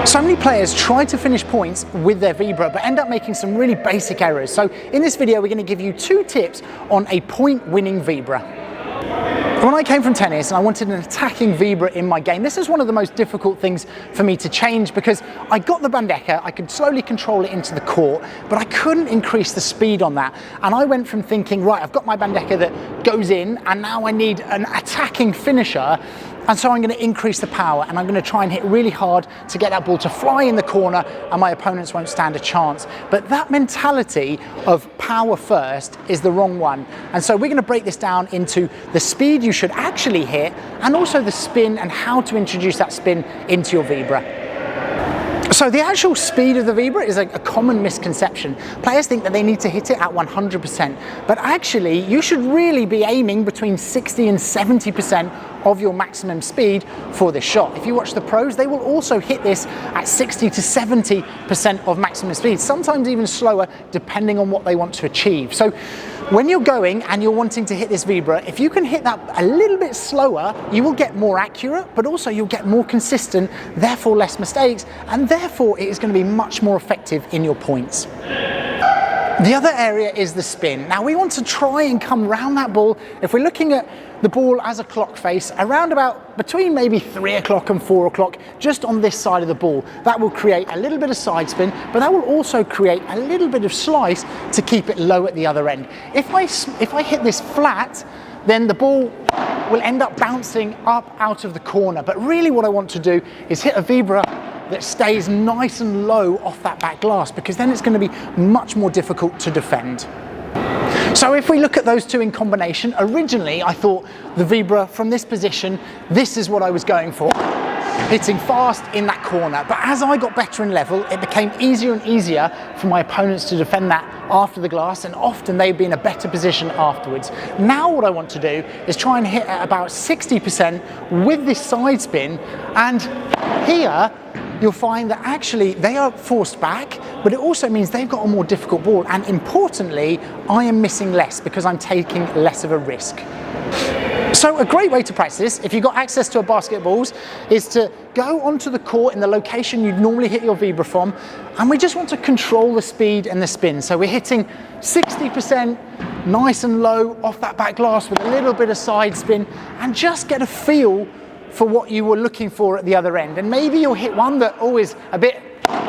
So many players try to finish points with their Vibora but end up making some really basic errors. So in this video we're going to give you 2 tips on a point-winning Vibora. When I came from tennis and I wanted an attacking Vibora in my game, this is one of the most difficult things for me to change because I got the Bandeka, I could slowly control it into the court, but I couldn't increase the speed on that. And I went from thinking, right, I've got my Bandeka that goes in and now I need an attacking finisher. And so I'm going to increase the power and I'm going to try and hit really hard to get that ball to fly in the corner and my opponents won't stand a chance. But that mentality of power first is the wrong one. And so we're going to break this down into the speed you should actually hit and also the spin and how to introduce that spin into your Vibora. So the actual speed of the Vibora is a common misconception. Players think that they need to hit it at 100%, but actually you should really be aiming between 60 and 70% of your maximum speed for this shot. If you watch the pros, they will also hit this at 60 to 70% of maximum speed, sometimes even slower depending on what they want to achieve. So when you're going and you're wanting to hit this Vibora, if you can hit that a little bit slower, you will get more accurate, but also you'll get more consistent, therefore less mistakes, and therefore it is going to be much more effective in your points. The other area is the spin. Now we want to try and come round that ball. If we're looking at the ball as a clock face, around about between maybe 3 o'clock and 4 o'clock, just on this side of the ball, that will create a little bit of side spin, but that will also create a little bit of slice to keep it low at the other end. If I hit this flat, then the ball will end up bouncing up out of the corner. But really what I want to do is hit a Vibora that stays nice and low off that back glass, because then it's going to be much more difficult to defend. So if we look at those two in combination, originally I thought the Vibora from this position, this is what I was going for, hitting fast in that corner. But as I got better in level, it became easier and easier for my opponents to defend that after the glass, and often they'd be in a better position afterwards. Now what I want to do is try and hit at about 60% with this side spin, and here you'll find that actually they are forced back, but it also means they've got a more difficult ball, and importantly, I am missing less because I'm taking less of a risk. So a great way to practice this, if you've got access to a basket of balls, is to go onto the court in the location you'd normally hit your Vibora from, and we just want to control the speed and the spin. So we're hitting 60% nice and low off that back glass with a little bit of side spin, and just get a feel for what you were looking for at the other end. And maybe you'll hit one that is a bit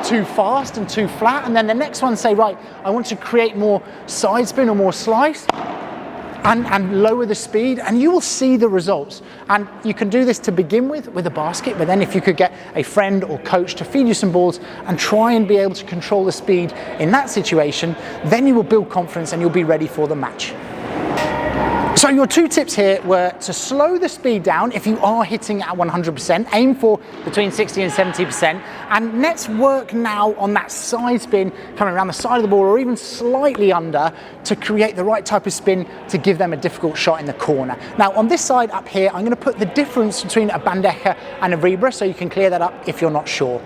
too fast and too flat, and then the next one say, right, I want to create more side spin or more slice and lower the speed, and you will see the results. And you can do this to begin with a basket, but then if you could get a friend or coach to feed you some balls and try and be able to control the speed in that situation, then you will build confidence and you'll be ready for the match. So your 2 tips here were to slow the speed down if you are hitting at 100%, aim for between 60 and 70%, and let's work now on that side spin coming around the side of the ball or even slightly under to create the right type of spin to give them a difficult shot in the corner. Now on this side up here, I'm going to put the difference between a Bandeka and a Vibora so you can clear that up if you're not sure.